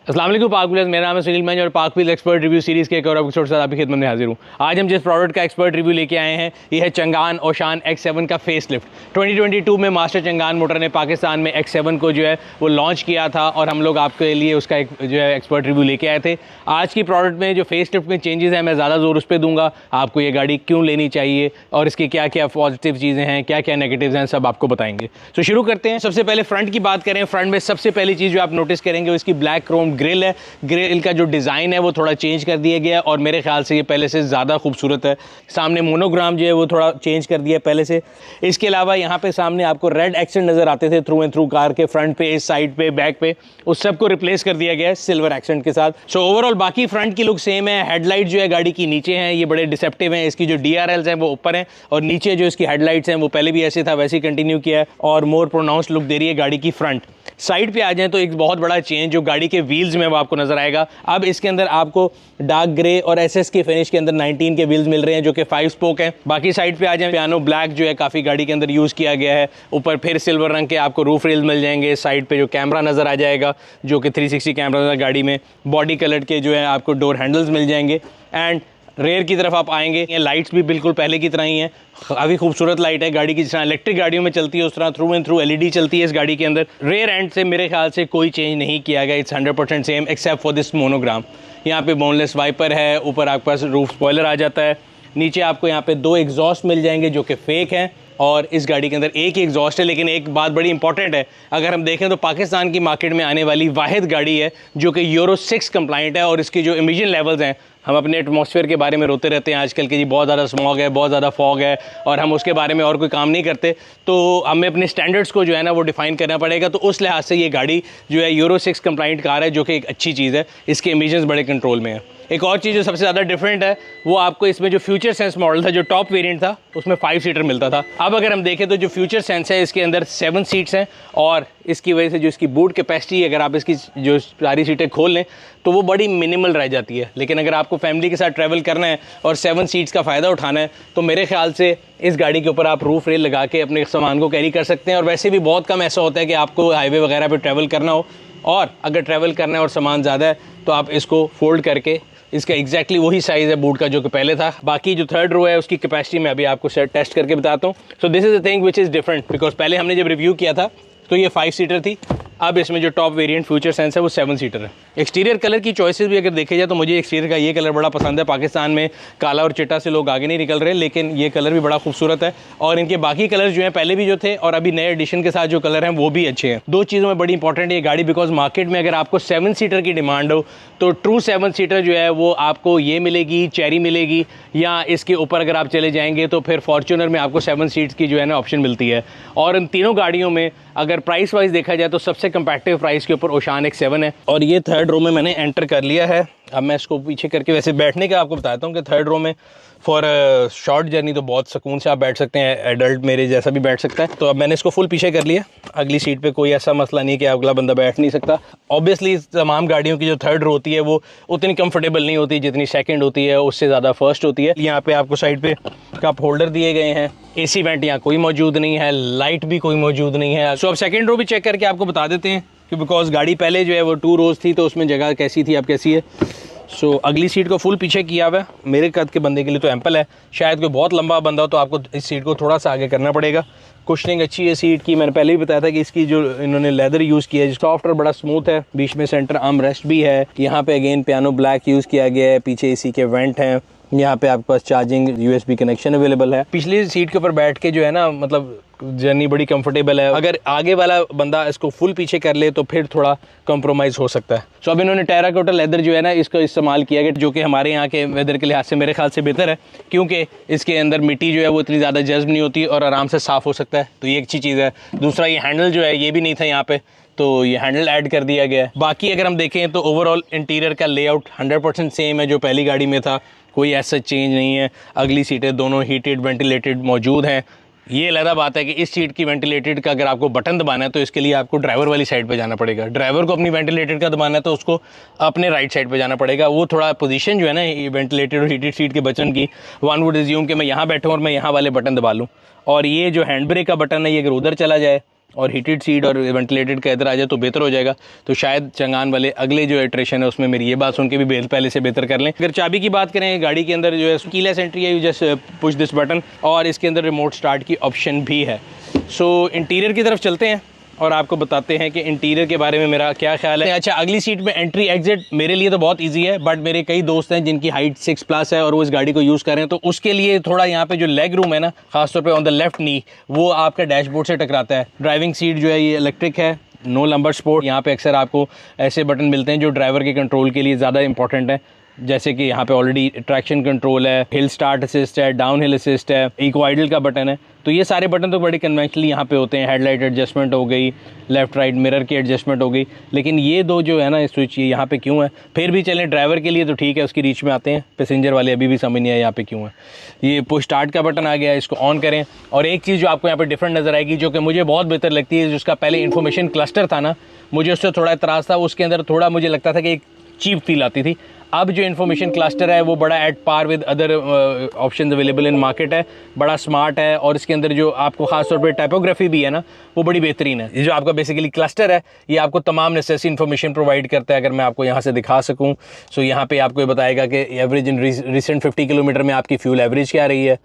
अस्सलाम वालेकुम पाक व्हीलर्स, मेरा नाम है सुनील मंज और पाक व्हील एक्सपर्ट रिव्यू सीरीज़ के एक और एपिसोड के साथ आपकी खिदमत में हाजिर हूँ। आज हम जिस प्रोडक्ट का एक्सपर्ट रिव्यू लेके आए हैं ये है चंगान ओशान X7 का फेस लिफ्ट। 2022 में मास्टर चंगान मोटर ने पाकिस्तान में X7 को जो है वो लॉन्च किया था और हम लोग आपके लिए उसका एक जो है एक्सपर्ट रिव्यू लेके आए थे। आज की प्रोडक्ट में जो फेस लिफ्ट में चेंजेस हैं मैं ज़्यादा जोर उस पर दूंगा, आपको ये गाड़ी क्यों लेनी चाहिए और इसकी क्या क्या पॉजिटिव चीज़ें हैं, क्या क्या नेगेटिव्स हैं, सब आपको बताएंगे। तो शुरू करते हैं। सबसे पहले फ्रंट की बात करें। फ्रंट में सबसे पहली चीज़ जो आप नोटिस करेंगे वो इसकी ब्लैक क्रोम ग्रिल है। ग्रिल का जो डिज़ाइन है वो थोड़ा चेंज कर दिया गया और मेरे ख्याल से ये पहले से ज़्यादा खूबसूरत है। सामने मोनोग्राम जो है वो थोड़ा चेंज कर दिया पहले से। इसके अलावा यहाँ पे सामने आपको रेड एक्सेंट नज़र आते थे थ्रू एंड थ्रू कार के फ्रंट पे, इस साइड पे, बैक पे, उस सब को रिप्लेस कर दिया गया है सिल्वर एक्सेंट के साथ। सो ओवरऑल बाकी फ्रंट की लुक सेम है। हेडलाइट जो है गाड़ी की नीचे हैं, ये बड़े डिसेप्टिव हैं। इसकी जो DRLs हैं वो ऊपर हैं और नीचे जो इसकी हेडलाइट्स हैं वो पहले भी ऐसे था वैसे ही कंटिन्यू किया है और मोर प्रोनाउंस लुक दे रही है गाड़ी की फ्रंट। साइड पे आ जाएं तो एक बहुत बड़ा चेंज जो गाड़ी के व्हील्स में वो आपको नजर आएगा। अब इसके अंदर आपको डार्क ग्रे और SS के फिनिश के अंदर 19 के व्हील्स मिल रहे हैं जो कि 5 स्पोक हैं। बाकी साइड पे आ जाएं, पियानो ब्लैक जो है काफ़ी गाड़ी के अंदर यूज़ किया गया है। ऊपर फिर सिल्वर रंग के आपको रूफ रेल्स मिल जाएंगे। साइड पे जो कैमरा नज़र आ जाएगा जो कि 360 कैमरा गाड़ी में। बॉडी कलर के जो है आपको डोर हैंडल्स मिल जाएंगे। एंड रेयर की तरफ आप आएंगे, ये लाइट्स भी बिल्कुल पहले की तरह ही हैं। काफ़ी खूबसूरत लाइट है गाड़ी की, जिस तरह इलेक्ट्रिक गाड़ियों में चलती है उस तरह थ्रू एंड थ्रू LED चलती है इस गाड़ी के अंदर। रेयर एंड से मेरे ख्याल से कोई चेंज नहीं किया गया, it's 100% same except for this monogram. यहाँ पे बोनलेस वाइपर है, ऊपर आपके पास रूफ स्पॉइलर आ जाता है। नीचे आपको यहाँ पे 2 एग्जॉस्ट मिल जाएंगे जो कि फेक हैं और इस गाड़ी के अंदर एक ही एग्जॉस्ट है। लेकिन एक बात बड़ी इंपॉर्टेंट है, अगर हम देखें तो पाकिस्तान की मार्केट में आने वाली वाहिद गाड़ी है जो कि यूरो 6 कंप्लाइंट है और इसकी जो इमिशन लेवल्स हैं, हम अपने एटमॉस्फेयर के बारे में रोते रहते हैं आजकल के जी बहुत ज़्यादा स्मॉग है, बहुत ज़्यादा फॉग है और हम उसके बारे में और कोई काम नहीं करते। तो हमें अपने स्टैंडर्ड्स को जो है ना वो डिफ़ाइन करना पड़ेगा। तो उस लिहाज से ये गाड़ी जो है यूरो 6 कंप्लाइंट कार है जो कि एक अच्छी चीज़ है, इसके इमिशंस बड़े कंट्रोल में है। एक और चीज़ जो सबसे ज़्यादा डिफरेंट है वो आपको इसमें जो फ्यूचर सेंस मॉडल था, जो टॉप वेरिएंट था, उसमें 5 सीटर मिलता था। अब अगर हम देखें तो जो फ्यूचर सेंस है इसके अंदर 7 सीट्स हैं और इसकी वजह से जो इसकी बूट कैपेसिटी, अगर आप इसकी जो सारी सीटें खोल लें तो वो बड़ी मिनिमल रह जाती है। लेकिन अगर आपको फैमिली के साथ ट्रैवल करना है और 7 सीट्स का फ़ायदा उठाना है तो मेरे ख्याल से इस गाड़ी के ऊपर आप रूफ रेल लगा के अपने सामान को कैरी कर सकते हैं। और वैसे भी बहुत कम ऐसा होता है कि आपको हाईवे वगैरह पर ट्रैवल करना हो, और अगर ट्रैवल करना है और सामान ज़्यादा है तो आप इसको फोल्ड करके, इसका एग्जैक्टली वही साइज़ है बूट का जो कि पहले था। बाकी जो थर्ड रो है उसकी कैपेसिटी मैं अभी आपको टेस्ट करके बताता हूँ। सो this is the thing which is different, because पहले हमने जब रिव्यू किया था तो ये 5 सीटर थी, अब इसमें जो टॉप वेरिएंट फ्यूचर सेंस है वो 7 सीटर है। एक्सटीरियर कलर की चॉइसेस भी अगर देखे जाए तो मुझे एक्सटीरियर का ये कलर बड़ा पसंद है। पाकिस्तान में काला और चिट्टा से लोग आगे नहीं निकल रहे, लेकिन ये कलर भी बड़ा खूबसूरत है और इनके बाकी कलर जो हैं पहले भी जो थे और अभी नए एडिशन के साथ जो कलर हैं वो भी अच्छे हैं। 2 चीज़ों में बड़ी इंपॉर्टेंट है ये गाड़ी, बिकॉज मार्केट में अगर आपको 7 सीटर की डिमांड हो तो ट्रू 7 सीटर जो है वो आपको ये मिलेगी, चेरी मिलेगी, या इसके ऊपर अगर आप चले जाएंगे तो फिर फॉर्च्यूनर में आपको 7 सीट्स की जो है ना ऑप्शन मिलती है। और इन तीनों गाड़ियों में अगर प्राइस वाइज देखा जाए तो सबसे कंपैटिटिव प्राइस के ऊपर ओशान X7 है। और ये थर्ड रो में मैंने एंटर कर लिया है। अब मैं इसको पीछे करके वैसे बैठने का आपको बताता हूँ कि थर्ड रो में फॉर शॉर्ट जर्नी तो बहुत सुकून से आप बैठ सकते हैं, एडल्ट मेरे जैसा भी बैठ सकता है। तो अब मैंने इसको फुल पीछे कर लिया। अगली सीट पे कोई ऐसा मसला नहीं कि अगला बंदा बैठ नहीं सकता। ऑब्वियसली तमाम गाड़ियों की जो थर्ड रो होती है वो उतनी कंफर्टेबल नहीं होती जितनी सेकंड होती है, उससे ज़्यादा फर्स्ट होती है। यहाँ पे आपको साइड पे कप होल्डर दिए गए हैं। AC वेंट यहाँ कोई मौजूद नहीं है, लाइट भी कोई मौजूद नहीं है। सो अब सेकेंड रो भी चेक करके आपको बता देते हैं कि बिकॉज गाड़ी पहले जो है वो 2 रोज थी तो उसमें जगह कैसी थी अब कैसी है। सो अगली सीट को फुल पीछे किया हुआ है। मेरे कद के बंदे के लिए तो एम्पल है, शायद कोई बहुत लंबा बंदा हो तो आपको इस सीट को थोड़ा सा आगे करना पड़ेगा। कुशनिंग अच्छी है सीट की, मैंने पहले भी बताया था कि इसकी जो इन्होंने लेदर यूज़ किया है सॉफ्ट और बड़ा स्मूथ है। बीच में सेंटर आर्म रेस्ट भी है। यहाँ पे अगेन पियानो ब्लैक यूज़ किया गया है। पीछे AC के वेंट हैं। यहाँ पे आपके पास चार्जिंग USB कनेक्शन अवेलेबल है। पिछली सीट के ऊपर बैठ के जो है ना मतलब जर्नी बड़ी कंफर्टेबल है। अगर आगे वाला बंदा इसको फुल पीछे कर ले तो फिर थोड़ा कंप्रोमाइज़ हो सकता है। सो अब इन्होंने टेराकोटा लेदर जो है ना इसका इस्तेमाल किया गया जो कि हमारे यहाँ के वेदर के लिहाज से मेरे ख्याल से बेहतर है, क्योंकि इसके अंदर मिट्टी जो है वो इतनी ज़्यादा जज्ब नहीं होती और आराम से साफ़ हो सकता है। तो ये एक अच्छी चीज़ है। दूसरा ये हैंडल जो है ये भी नहीं था यहाँ पे, तो ये हैंडल ऐड कर दिया गया है। बाकी अगर हम देखें तो ओवरऑल इंटीरियर का लेआउट 100% सेम है जो पहली गाड़ी में था, कोई ऐसा चेंज नहीं है। अगली सीटें दोनों हीटेड वेंटिलेटेड मौजूद हैं। ये अलग बात है कि इस सीट की वेंटिलेटेड का अगर आपको बटन दबाना है तो इसके लिए आपको ड्राइवर वाली साइड पे जाना पड़ेगा। ड्राइवर को अपनी वेंटिलेटेड का दबाना है तो उसको अपने राइट साइड पे जाना पड़ेगा। वो थोड़ा पोजीशन जो है ना ये वेंटिलेटेड और हीटेड सीट के बटन की, वन वुड एज्यूम कि मैं यहाँ बैठूँ और मैं यहाँ वाले बटन दबा लूँ। और ये जो हैंड ब्रेक का बटन है ये अगर उधर चला जाए और हीटेड सीट और वेंटिलेटेड का इधर आ जाए तो बेहतर हो जाएगा। तो शायद चंगान वाले अगले जो इटरेशन है उसमें मेरी ये बात सुन के भी पहले से बेहतर कर लें। अगर चाबी की बात करें, गाड़ी के अंदर जो है कीलेस एंट्री है, you just push this button, और इसके अंदर रिमोट स्टार्ट की ऑप्शन भी है। सो इंटीरियर की तरफ चलते हैं और आपको बताते हैं कि इंटीरियर के बारे में मेरा क्या ख्याल है। अच्छा, अगली सीट में एंट्री एग्जिट मेरे लिए तो बहुत इजी है, बट मेरे कई दोस्त हैं जिनकी हाइट 6+ है और वो इस गाड़ी को यूज़ कर रहे हैं, तो उसके लिए थोड़ा यहाँ पे जो लेग रूम है ना, खासतौर पे ऑन द लेफ्ट नी, वो आपका डैशबोर्ड से टकराता है। ड्राइविंग सीट जो है ये इलेक्ट्रिक है, नो लंबर सपोर्ट। यहाँ पे अक्सर आपको ऐसे बटन मिलते हैं जो ड्राइवर के कंट्रोल के लिए ज़्यादा इंपॉर्टेंट है, जैसे कि यहाँ पे ऑलरेडी ट्रैक्शन कंट्रोल है, हिल स्टार्ट असिस्ट है, डाउन हिल असिस्ट है, इको आइडल का बटन है। तो ये सारे बटन तो बड़ी कन्वेंशनली यहाँ पे होते हैं। हेडलाइट एडजस्टमेंट हो गई, लेफ्ट राइट मिरर की एडजस्टमेंट हो गई, लेकिन ये दो जो है ना स्विच, ये यहाँ पे क्यों है? फिर भी चलें, ड्राइवर के लिए तो ठीक है, उसकी रीच में आते हैं, पैसेंजर वाले अभी भी समझ नहीं आया यहाँ पे क्यों है। ये पुश स्टार्ट का बटन आ गया है, इसको ऑन करें। और एक चीज़ जो आपको यहाँ पे डिफरेंट नज़र आएगी, जो कि मुझे बहुत बेहतर लगती है, जिसका पहले इन्फॉर्मेशन क्लस्टर था ना, मुझे उससे थोड़ा एतराज़ था, उसके अंदर थोड़ा मुझे लगता था कि एक चीप फील आती थी। अब जो इन्फॉर्मेशन क्लस्टर है वो बड़ा at par with other options available in market है, बड़ा स्मार्ट है, और इसके अंदर जो आपको खासतौर पे टाइपोग्राफी भी है ना, वो बड़ी बेहतरीन है। ये जो आपका बेसिकली क्लस्टर है, ये आपको तमाम नेसेसरी इन्फॉर्मेशन प्रोवाइड करता है। अगर मैं आपको यहाँ से दिखा सकूँ, सो यहाँ पे आपको ये बताएगा कि एवरेज इन रिसेंट 50 किलोमीटर में आपकी फ्यूल एवरेज क्या रही है।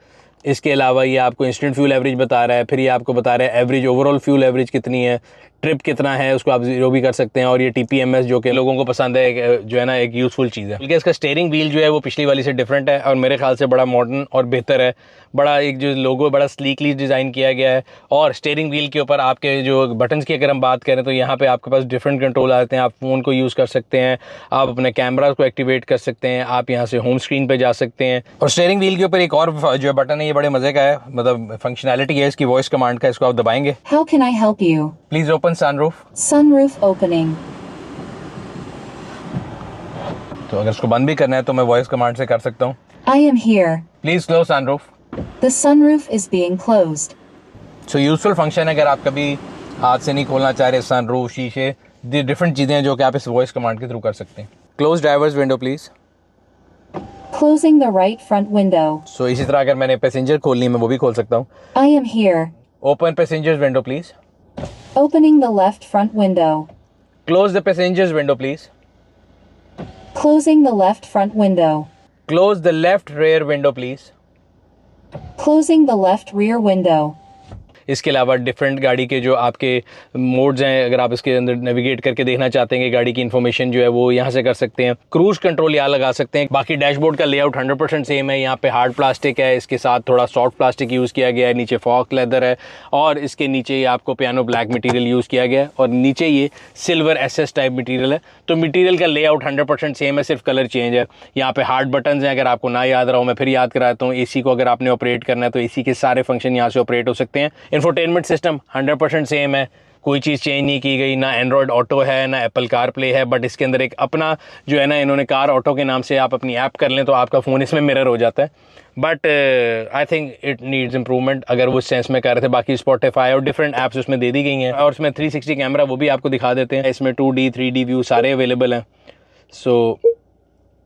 इसके अलावा ये आपको इंस्टेंट फ्यूल एवरेज बता रहा है, फिर ये आपको बता रहा है एवरेज ओवरऑल फ्यूल एवरेज कितनी है, ट्रिप कितना है, उसको आप जीरो भी कर सकते हैं। और ये TPMS जो कि लोगों को पसंद है, जो है ना एक यूज़फुल चीज़ है। बल्कि इसका स्टीयरिंग व्हील जो है वो पिछली वाली से डिफरेंट है और मेरे ख्याल से बड़ा मॉडर्न और बेहतर है। बड़ा एक जो लोगो बड़ा स्लीकली डिज़ाइन किया गया है, और स्टीयरिंग व्हील के ऊपर आपके जो बटन्स की अगर हम बात करें तो यहाँ पे आपके पास डिफरेंट कंट्रोल आते हैं। आप फ़ोन को यूज़ कर सकते हैं, आप अपने कैमरा को एक्टिवेट कर सकते हैं, आप यहाँ से होम स्क्रीन पर जा सकते हैं। और स्टीयरिंग व्हील के ऊपर एक और जो बटन है, ये बड़े मज़े का है, मतलब फंक्शनैलिटी है इसकी, वॉइस कमांड का। इसको आप दबाएंगे, How can I help you? Please open sunroof. Sunroof opening. तो अगर इसको बंद भी करना है तो मैं वॉइस कमांड से कर सकता हूँ। I am here. Please close sunroof. The sunroof is being closed. So useful function है, अगर आप कभी हाथ से नहीं खोलना चाह रहे सनरूफ, शीशे, डिफरेंट चीज़ें हैं जो कि आप इस वॉइस कमांड के थ्रू कर सकते हैं। Close drivers window please. Closing the right front window. सो इसी तरह अगर मैंने पैसेंजर खोलनी है मैं वो भी खोल सकता हूँ। I am here. Open passengers window please. Opening the left front window. Close the passengers window please. Closing the left front window. Close the left rear window please. Closing the left rear window. इसके अलावा different गाड़ी के जो आपके modes हैं, अगर आप इसके अंदर नेविगेट करके देखना चाहते हैं कि गाड़ी की इन्फॉर्मेशन जो है वो यहाँ से कर सकते हैं। क्रूज कंट्रोल यहाँ लगा सकते हैं। बाकी डैशबोर्ड का लेआउट 100% सेम है। यहाँ पे हार्ड प्लास्टिक है, इसके साथ थोड़ा सॉफ्ट प्लास्टिक यूज़ किया गया है, नीचे फॉक लेदर है, और इसके नीचे ये आपको पियानो ब्लैक मटेरियल यूज़ किया गया है, और नीचे ये सिल्वर SS टाइप मटेरियल है। तो मटेरियल का लेआउट 100% सेम है, सिर्फ कलर चेंज है। यहाँ पे हार्ड बटन्स हैं, अगर आपको ना याद रहा हो मैं फिर याद कराता हूँ। AC को अगर आपने ऑपरेट करना है तो AC के सारे फंक्शन यहाँ से ऑपरेट हो सकते हैं। इंफोटेनमेंट सिस्टम 100% सेम है, कोई चीज़ चेंज नहीं की गई, ना एंड्रॉयड ऑटो है ना एप्पल कार प्ले है, बट इसके अंदर एक अपना जो है ना, इन्होंने कार ऑटो के नाम से आप अपनी ऐप कर लें तो आपका फ़ोन इसमें मिरर हो जाता है। But I think it needs improvement, अगर वो सेंस में कर रहे थे। बाकी स्पॉटिफाई और डिफरेंट ऐप्स उसमें दे दी गई हैं, और उसमें 360 कैमरा वो भी आपको दिखा देते हैं। इसमें 2D 3D व्यू सारे अवेलेबल हैं। सो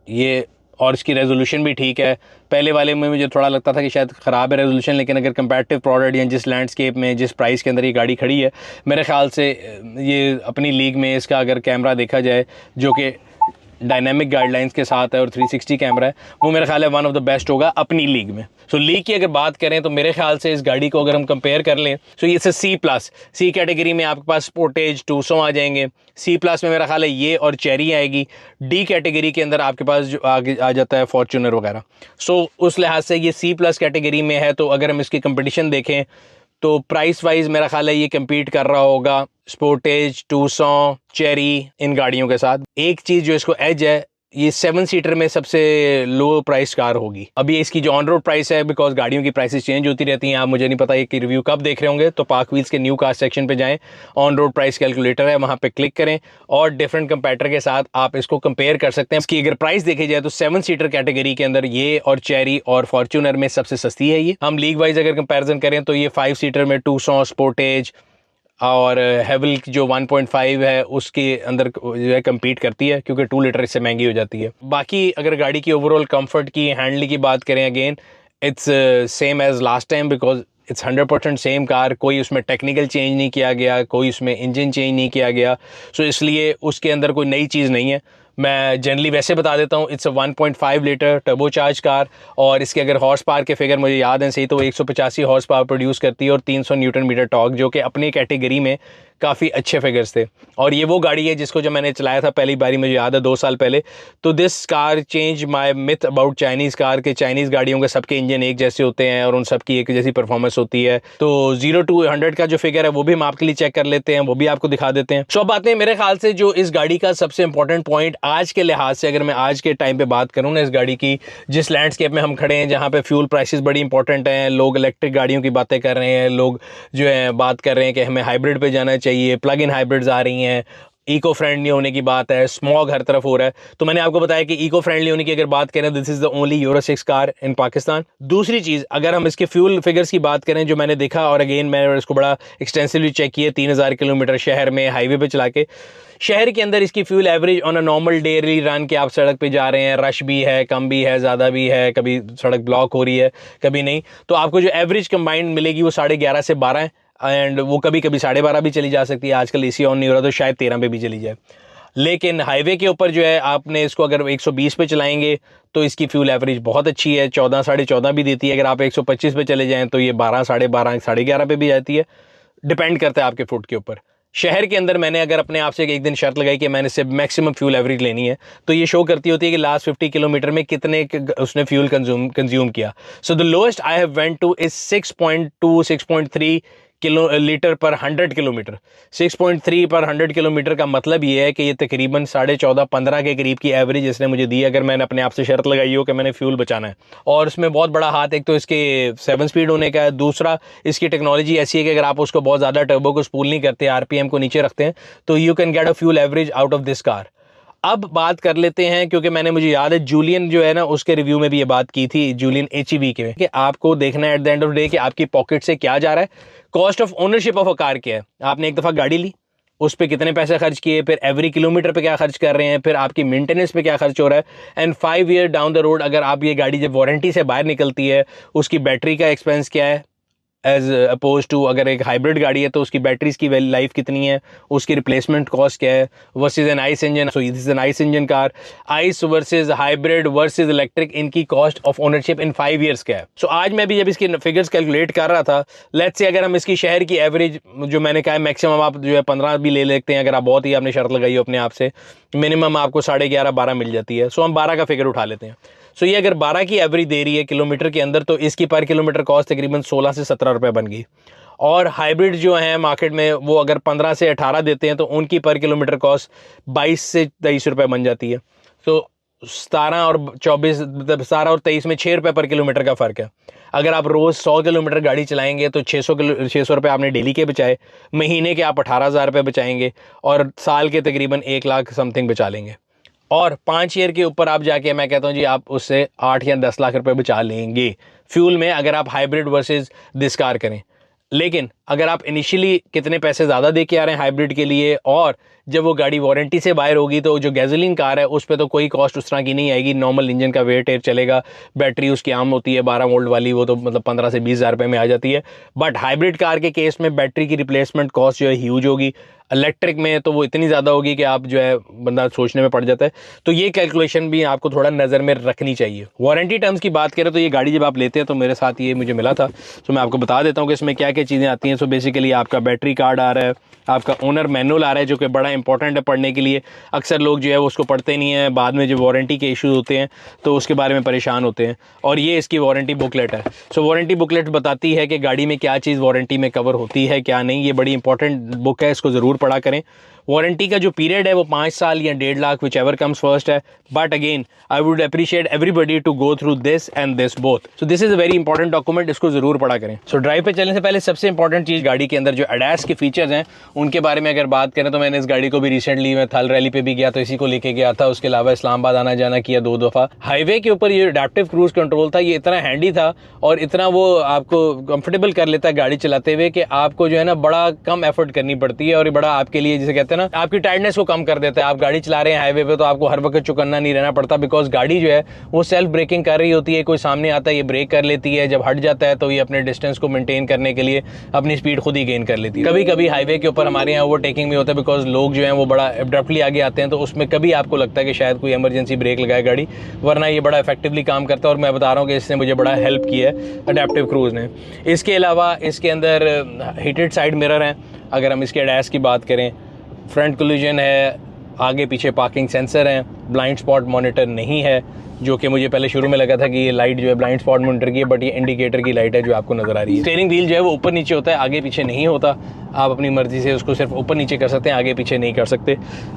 ये, और इसकी रेजोल्यूशन भी ठीक है। पहले वाले में मुझे थोड़ा लगता था कि शायद ख़राब है रेजोल्यूशन, लेकिन अगर कंपैरेटिव प्रोडक्ट या जिस लैंडस्केप में जिस प्राइस के अंदर ये गाड़ी खड़ी है, मेरे ख्याल से ये अपनी लीग में, इसका अगर कैमरा देखा जाए जो कि डायनामिक गाइडलाइंस के साथ है और 360 कैमरा है, वो मेरे ख्याल है वन ऑफ द बेस्ट होगा अपनी लीग में। सो लीग की अगर बात करें तो मेरे ख्याल से इस गाड़ी को अगर हम कंपेयर कर लें तो ये C कैटेगरी में आपके पास स्पोर्टेज 200 आ जाएंगे। C+ में मेरा ख्याल है ये और चेरी आएगी। D कैटेगरी के अंदर आपके पास जो आगे आ जाता है फॉर्च्यूनर वगैरह। सो उस लिहाज से ये C+ कैटेगरी में है। तो अगर हम इसकी कंपटीशन देखें तो प्राइस वाइज मेरा ख्याल है ये कम्पीट कर रहा होगा स्पोर्टेज, 200, चेरी, इन गाड़ियों के साथ। एक चीज़ जो इसको एज है, ये 7 सीटर में सबसे लो प्राइस कार होगी। अभी इसकी जो ऑन रोड प्राइस है, बिकॉज गाड़ियों की प्राइसेस चेंज होती रहती हैं, आप मुझे नहीं पता ये रिव्यू कब देख रहे होंगे, तो पार्क व्हील्स के न्यू कार सेक्शन पे जाएं, ऑन रोड प्राइस कैलकुलेटर है, वहाँ पे क्लिक करें और डिफरेंट कंपैरेटर के साथ आप इसको कंपेयर कर सकते हैं। इसकी अगर प्राइस देखी जाए तो 7 सीटर कैटेगरी के अंदर ये और चेरी और फॉर्च्यूनर में सबसे सस्ती है ये। हम लीग वाइज अगर कंपेरिजन करें तो ये 5 सीटर में 200, स्पोर्टेज और हेवल की जो 1.5 है उसके अंदर जो है कम्पीट करती है, क्योंकि 2 लीटर इससे महंगी हो जाती है। बाकी अगर गाड़ी की ओवरऑल कंफर्ट की, हैंडलिंग की बात करें, again it's same as last time, because it's 100% same car, कोई उसमें टेक्निकल चेंज नहीं किया गया, कोई उसमें इंजन चेंज नहीं किया गया। सो इसलिए उसके अंदर कोई नई चीज़ नहीं है। मैं जनरली वैसे बता देता हूँ, it's a 1.5 litre turbocharge car, और इसके अगर हॉर्स पावर के फिगर मुझे याद हैं सही तो 185 हॉर्स पावर प्रोड्यूस करती है और 300 न्यूटन मीटर टॉर्क, जो कि अपनी कैटेगरी में काफ़ी अच्छे फिगर्स थे। और ये वो गाड़ी है जिसको जब मैंने चलाया था पहली बारी, मुझे याद है 2 साल पहले, तो this car change my myth about Chinese car के चाइनीज़ गाड़ियों के सबके इंजन एक जैसे होते हैं और उन सब की एक जैसी परफॉर्मेंस होती है। तो 0 to 100 का जो फिगर है वो भी हम आपके लिए चेक कर लेते हैं, वो भी आपको दिखा देते हैं। सो अब आते हैं मेरे ख्याल से जो इस गाड़ी का सबसे इंपॉर्टेंट पॉइंट आज के लिहाज से, अगर मैं आज के टाइम पे बात करूँ ना इस गाड़ी की, जिस लैंडस्केप में हम खड़े हैं जहाँ पे फ्यूल प्राइसेस बड़ी इंपॉर्टेंट हैं, लोग इलेक्ट्रिक गाड़ियों की बातें कर रहे हैं, लोग जो है बात कर रहे हैं कि हमें हाइब्रिड पे जाना चाहिए, प्लग इन हाइब्रिड्स आ रही हैं, इको फ्रेंडली होने की बात है, स्मॉग हर तरफ हो रहा है। तो मैंने आपको बताया कि इको फ्रेंडली होने की अगर बात करें, this is the only euro 6 car in Pakistan. दूसरी चीज़, अगर हम इसके फ्यूल फिगर्स की बात करें जो मैंने देखा, और अगेन मैंने इसको बड़ा एक्सटेंसिवली चेक किया 3000 किलोमीटर शहर में हाईवे पे चला के, शहर के अंदर इसकी fuel average on a normal daily run के आप सड़क पे जा रहे हैं, रश भी है, कम भी है, ज़्यादा भी है, कभी सड़क ब्लॉक हो रही है, कभी नहीं, तो आपको जो एवरेज कंबाइंड मिलेगी वो 11.5 से 12 है, एंड वो कभी कभी 12.5 भी चली जा सकती है। आजकल एसी ऑन नहीं हो रहा तो शायद 13 पे भी चली जाए। लेकिन हाईवे के ऊपर जो है आपने इसको अगर 120 पे चलाएंगे तो इसकी फ्यूल एवरेज बहुत अच्छी है, 14 14.5 भी देती है। अगर आप 125 पे चले जाएं तो ये 12 12.5 11.5 पे भी जाती है, डिपेंड करता है आपके फुट के ऊपर। शहर के अंदर मैंने अगर अपने आप से एक दिन शर्त लगाई कि मैंने सिर्फ मैक्सिमम फ्यूल एवरेज लेनी है, तो ये शो करती होती है कि लास्ट 50 किलोमीटर में कितने उसने फ्यूल कंज्यूम किया। So the lowest I have went two is 6.2 6.3 litre पर 100 किलोमीटर। 6.3 पर 100 किलोमीटर का मतलब ये है कि ये तकरीबन 14.5-15 के करीब की एवरेज इसने मुझे दी, अगर मैंने अपने आप से शर्त लगाई हो कि मैंने फ्यूल बचाना है। और उसमें बहुत बड़ा हाथ एक तो इसके 7 स्पीड होने का है, दूसरा इसकी टेक्नोलॉजी ऐसी है कि अगर आप उसको बहुत ज़्यादा टर्बो को स्पूल नहीं करते, आरपीएम को नीचे रखते हैं, तो you can get a fuel average out of this car. अब बात कर लेते हैं, क्योंकि मैंने मुझे याद है जूलियन जो है ना उसके रिव्यू में भी ये बात की थी, जूलियन HEV के, कि आपको देखना है at the end of day कि आपकी पॉकेट से क्या जा रहा है, cost of ownership of a car क्या है। आपने एक दफ़ा गाड़ी ली, उस पर कितने पैसे खर्च किए, फिर एवरी किलोमीटर पे क्या खर्च कर रहे हैं, फिर आपकी मेंटेनेंस पे क्या खर्च हो रहा है, and 5 year down the road अगर आप ये गाड़ी जब वारंटी से बाहर निकलती है, उसकी बैटरी का एक्सपेंस क्या है एज अपोज टू अगर एक हाइब्रिड गाड़ी है तो उसकी बैटरीज की लाइफ कितनी है, उसकी रिप्लेसमेंट कॉस्ट क्या है, versus an ICE engine. So this is an ICE engine car, ICE versus hybrid versus electric, इनकी cost of ownership in 5 years क्या है। सो आज मैं भी जब इसकी फिगर्स कैलकुलेट कर रहा था, लेट्स से अगर हम इसकी शहर की एवरेज जो मैंने कहा मैक्सिमम आप जो है 15 भी ले लेते हैं, अगर आप बहुत ही आपने शर्त लगाई हो अपने आप से, मिनिमम आपको 11.5-12 मिल जाती है। सो हम 12 का फिगर उठा लेते हैं। सो ये अगर 12 की एवरेज दे रही है किलोमीटर के अंदर, तो इसकी पर किलोमीटर कॉस्ट तकरीबन 16 से 17 रुपये बन गई। और हाइब्रिड जो हैं मार्केट में वो अगर 15 से 18 देते हैं तो उनकी पर किलोमीटर कॉस्ट 22 से 23 रुपये बन जाती है। तो 17 और 24 मतलब 17 और 23 में 6 रुपये पर किलोमीटर का फ़र्क है। अगर आप रोज़ 100 किलोमीटर गाड़ी चलाएंगे तो 600 रुपये आपने डेली के बचाए, महीने के आप 18,000 रुपये बचाएंगे, और साल के तकरीबन 1 लाख समथिंग बचा लेंगे। और 5 ईयर के ऊपर आप जाके मैं कहता हूँ जी आप उससे 8 या 10 लाख रुपए बचा लेंगे फ्यूल में, अगर आप हाइब्रिड वर्सेस दिस कार करें। लेकिन अगर आप इनिशियली कितने पैसे ज़्यादा दे के आ रहे हैं हाइब्रिड के लिए, और जब वो गाड़ी वारंटी से बाहर होगी तो जो गैसोलीन कार है उस पर तो कोई कॉस्ट उस तरह की नहीं आएगी, नॉर्मल इंजन का वेट एयर चलेगा, बैटरी उसकी आम होती है 12 वोल्ट वाली, वो तो मतलब 15 से 20 हज़ार रुपये में आ जाती है। बट हाइब्रिड कार के केस में बैटरी की रिप्लेसमेंट कॉस्ट जो है ह्यूज होगी, इलेक्ट्रिक में तो वो इतनी ज़्यादा होगी कि आप जो है बंदा सोचने में पड़ जाता है। तो ये कैलकुलेशन भी आपको थोड़ा नज़र में रखनी चाहिए। वारंटी टर्म्स की बात करें तो ये गाड़ी जब आप लेते हैं तो मेरे साथ ये मुझे मिला था, तो मैं आपको बता देता हूँ कि इसमें क्या क्या चीज़ें आती हैं। सो बेसिकली आपका बैटरी कार्ड आ रहा है, आपका ओनर मैनुअल आ रहा है जो कि बड़ा इंपॉर्टेंट है पढ़ने के लिए। अक्सर लोग जो है वो उसको पढ़ते नहीं हैं, बाद में जो वारंटी के इश्यूज होते हैं तो उसके बारे में परेशान होते हैं। और ये इसकी वारंटी बुकलेट है। सो वारंटी बुकलेट बताती है कि गाड़ी में क्या चीज़ वारंटी में कवर होती है क्या नहीं। ये बड़ी इंपॉर्टेंट बुक है, इसको ज़रूर पढ़ा करें। वारंटी का जो पीरियड है वो 5 साल या 1.5 lakh whichever comes first है। But again I would appreciate everybody to go through this and this both. So this is a very important document, इसको ज़रूर पढ़ा करें। सो ड्राइव पे चलने से पहले सबसे इंपॉर्टेंट चीज़ गाड़ी के अंदर जो एडास के फीचर्स हैं उनके बारे में अगर बात करें तो मैंने इस गाड़ी को भी रिसेंटली मैं थल रैली पे भी गया तो इसी को लेके गया था। उसके अलावा इस्लामाबाद आना जाना किया 2 दफ़ा। हाईवे के ऊपर ये अडैप्टिव क्रूज कंट्रोल था, ये इतना हैंडी था और इतना वो आपको कंफर्टेबल कर लेता है गाड़ी चलाते हुए कि आपको जो है ना बड़ा कम एफर्ट करनी पड़ती है और ये बड़ा आपके लिए जिसे कहते हैं ना आपकी टायर्डनेस को कम कर देता है। आप गाड़ी चला रहे हैं हाईवे पे तो आपको हर वक्त चौकन्ना नहीं रहना पड़ता, बिकॉज गाड़ी जो है वो सेल्फ ब्रेकिंग कर रही होती है। कोई सामने आता है ये ब्रेक कर लेती है, जब हट जाता है तो ये अपने डिस्टेंस को मेंटेन करने के लिए अपनी स्पीड खुद ही गेन कर लेती है। कभी कभी हाईवे के ऊपर हमारे यहाँ ओवरटेकिंग भी होता है, बिकॉज लोग जो हैं वो बड़ा एब्रप्टली आगे आते हैं, तो उसमें कभी आपको लगता है कि शायद कोई इमरजेंसी ब्रेक लगाए गाड़ी, वरना ये बड़ा इफेक्टिवली काम करता है। और मैं बता रहा हूँ कि इसने मुझे बड़ा हेल्प किया है अडैप्टिव क्रूज ने। इसके अलावा इसके अंदर हीटेड साइड मिरर हैं। अगर हम इसके डैश की बात करें, फ्रंट कोलिजन है, आगे पीछे पार्किंग सेंसर हैं, ब्लाइंड स्पॉट मॉनिटर नहीं है, जो कि मुझे पहले शुरू में लगा था कि ये लाइट जो है ब्लाइंड स्पॉट मॉनिटर की है, बट ये इंडिकेटर की लाइट है जो आपको नजर आ रही है। स्टीयरिंग व्हील जो है वो ऊपर नीचे होता है, आगे पीछे नहीं होता। आप अपनी मर्जी से उसको सिर्फ ऊपर नीचे कर सकते हैं, आगे पीछे नहीं कर सकते।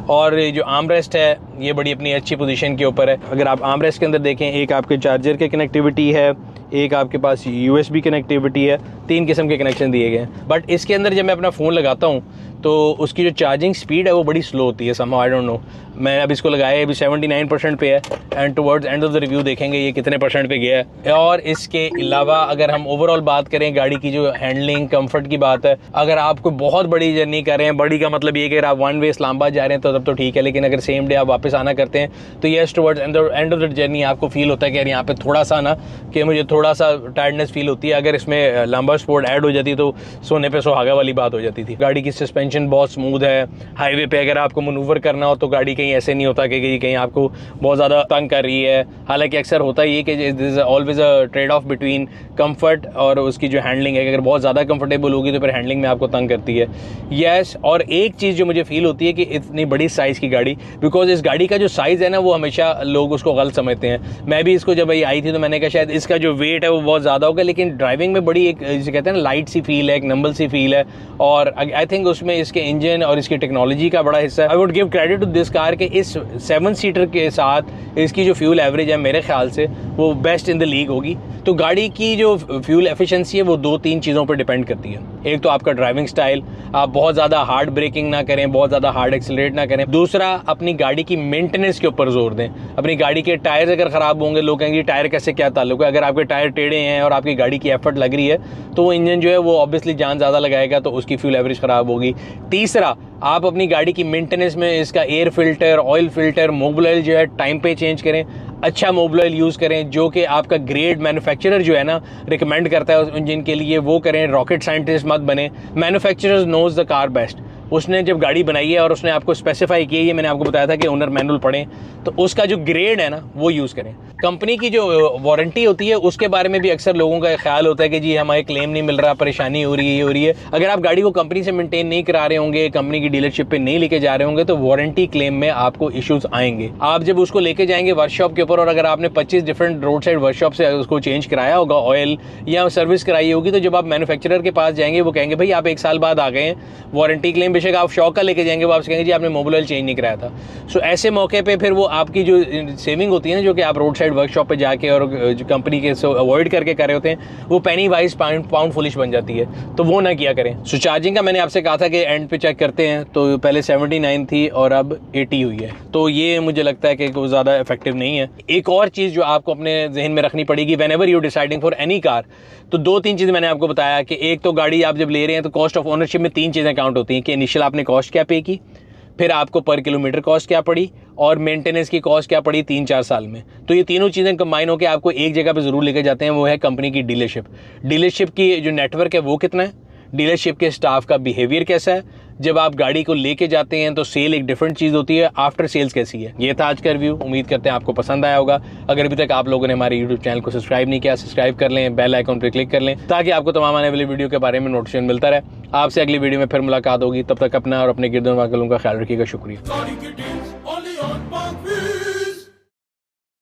और जो आर्म रेस्ट है ये बड़ी अपनी अच्छी पोजीशन के ऊपर है। अगर आप आर्म रेस्ट के अंदर देखें, एक आपके चार्जर के कनेक्टिविटी है, एक आपके पास USB कनेक्टिविटी है, 3 किस्म के कनेक्शन दिए गए हैं। बट इसके अंदर जब मैं अपना फ़ोन लगाता हूँ तो उसकी जो चार्जिंग स्पीड है वो बड़ी स्लो होती है somehow, आई डोंट नो। मैं अब इसको लगाया अभी 79% पे है and towards end of the review देखेंगे ये कितने % पे गया है। और इसके अलावा अगर हम ओवरऑल बात करें गाड़ी की जो हैंडलिंग कंफर्ट की बात है, अगर आप कोई बहुत बड़ी जर्नी कर रहे हैं, बड़ी का मतलब ये कि अगर आप वन वे इस्लामाबाद जा रहे हैं तो तब तो ठीक है, लेकिन अगर सेम डे आप वापस आना करते हैं तो yes towards end of the journey आपको फील होता है कि यार यहाँ पे थोड़ा सा ना कि मुझे थोड़ा सा टायर्डनेस फील होती है। अगर इसमें लंबा स्पोर्ट ऐड हो जाती तो सोने पे सुहागा वाली बात हो जाती थी। गाड़ी की सस्पेंशन बहुत स्मूथ है। हाईवे पे अगर आपको मनूवर करना हो तो गाड़ी कहीं ऐसे नहीं होता कि कहीं आपको बहुत ज़्यादा तंग कर रही है। हालांकि अक्सर होता ही है कि this is always a trade off between comfort और उसकी जो हैंडलिंग है। अगर बहुत ज़्यादा कंफर्टेबल होगी तो फिर हैंडलिंग में आपको तंग करती है। यस, और एक चीज़ जो मुझे फील होती है कि इतनी बड़ी साइज़ की गाड़ी, बिकॉज इस गाड़ी का जो साइज़ है ना वो हमेशा लोग उसको गलत समझते हैं। मैं भी इसको जब आई थी तो मैंने कहा शायद इसका जो वेट है वो बहुत ज़्यादा होगा, लेकिन ड्राइविंग में बड़ी एक जिसे कहते हैं ना लाइट सी फील है, एक नंबल सी फील है। और आई थिंक उसमें इसके इंजन और इसकी टेक्नोलॉजी का बड़ा हिस्सा है। I would give credit to this car के इस 7 सीटर के साथ इसकी जो फ्यूल एवरेज है मेरे ख्याल से वो बेस्ट इन द लीग होगी। तो गाड़ी की जो फ्यूल एफिशिएंसी है वो 2-3 चीज़ों पर डिपेंड करती है। एक तो आपका ड्राइविंग स्टाइल, आप बहुत ज़्यादा हार्ड ब्रेकिंग ना करें, बहुत ज़्यादा हार्ड एक्सीलरेट ना करें। दूसरा, अपनी गाड़ी की मेंटेनेंस के ऊपर जोर दें। अपनी गाड़ी के टायर अगर ख़राब होंगे, लोग कहेंगे टायर कैसे क्या ताल्लुक है। अगर आपके टायर टेढ़े हैं और आपकी गाड़ी की एफर्ट लग रही है तो वो इंजन जो है वो ऑब्वियसली जान ज़्यादा लगाएगा, तो उसकी फ्यूल एवरेज ख़राब होगी। तीसरा, आप अपनी गाड़ी की मेंटेनेंस में इसका air filter, oil filter, Mobil oil जो है टाइम पे चेंज करें। अच्छा मोबिल ऑयल यूज़ करें जो कि आपका ग्रेड मैन्युफैक्चरर जो है ना रिकमेंड करता है उस इंजन के लिए, वो करें। रॉकेट साइंटिस्ट मत बने। Manufacturer knows the car best. उसने जब गाड़ी बनाई है और उसने आपको स्पेसिफाई किया है, ये मैंने आपको बताया था कि ओनर मैनुअल पढ़ें, तो उसका जो ग्रेड है ना वो यूज़ करें। कंपनी की जो वारंटी होती है उसके बारे में भी अक्सर लोगों का ख्याल होता है कि जी हमारे क्लेम नहीं मिल रहा, परेशानी हो रही है, ये हो रही है। अगर आप गाड़ी को कंपनी से मेंटेन नहीं करा रहे होंगे, कंपनी की डीलरशिप पे नहीं लेके जा रहे होंगे, तो वारंटी क्लेम में आपको इश्यूज आएंगे। आप जब उसको लेके जाएंगे वर्कशॉप के ऊपर और अगर आपने 25 डिफरेंट रोड साइड वर्कशॉप से उसको चेंज कराया होगा, ऑयल या सर्विस कराई होगी, तो जब आप मैन्युफैक्चरर के पास जाएंगे वो कहेंगे भाई आप 1 साल बाद आ गए हैं, वारंटी क्लेम बेशक आप शौक का लेके जाएंगे, वो आपसे कहेंगे जी आपने मोबिल ऑयल चेंज नहीं कराया था। सो ऐसे मौके पे फिर वो आपकी जो सेविंग होती है ना, जो कि आप रोड साइड वर्कशॉप पे जाके और जो कंपनी के अवॉइड करके कर रहे होते हैं, वो पेनी वाइज पाउंड फुलिश बन जाती है, तो वो ना किया करें। सो चार्जिंग का मैंने आपसे कहा था कि एंड पे चेक करते हैं, तो पहले 79 थी और अब 80 हुई है, तो ये मुझे लगता है कि वो ज़्यादा इफेक्टिव नहीं है। एक और चीज़ जो आपको अपने जहन में रखनी पड़ेगी when ever you deciding for any car, तो 2-3 चीज़ें मैंने आपको बताया कि एक तो गाड़ी आप जब ले रहे हैं तो कॉस्ट ऑफ ओनरशिप में 3 चीज़ें काउंट होती हैं कि इनिशियल आपने कॉस्ट क्या पे की, फिर आपको पर किलोमीटर कॉस्ट क्या पड़ी और मेंटेनेंस की कॉस्ट क्या पड़ी 3-4 साल में। तो ये तीनों चीज़ें कंबाइन होकर आपको एक जगह पे ज़रूर लेके जाते हैं, वो है कंपनी की डीलरशिप। डीलरशिप की जो नेटवर्क है वो कितना है, डीलरशिप के स्टाफ का बिहेवियर कैसा है, जब आप गाड़ी को लेके जाते हैं तो सेल एक डिफरेंट चीज़ होती है, आफ्टर सेल्स कैसी है। ये था आज का रिव्यू, उम्मीद करते हैं आपको पसंद आया होगा। अगर अभी तक आप लोगों ने हमारे यूट्यूब चैनल को सब्सक्राइब नहीं किया, सब्सक्राइब कर लें, बेल आइकन पर क्लिक कर लें ताकि आपको तमाम आने वाली वीडियो के बारे में नोटिफिकेशन मिलता रहे। आपसे अगली वीडियो में फिर मुलाकात होगी, तब तक अपना और अपने गिरदों वालों का ख्याल रखिएगा। शुक्रिया।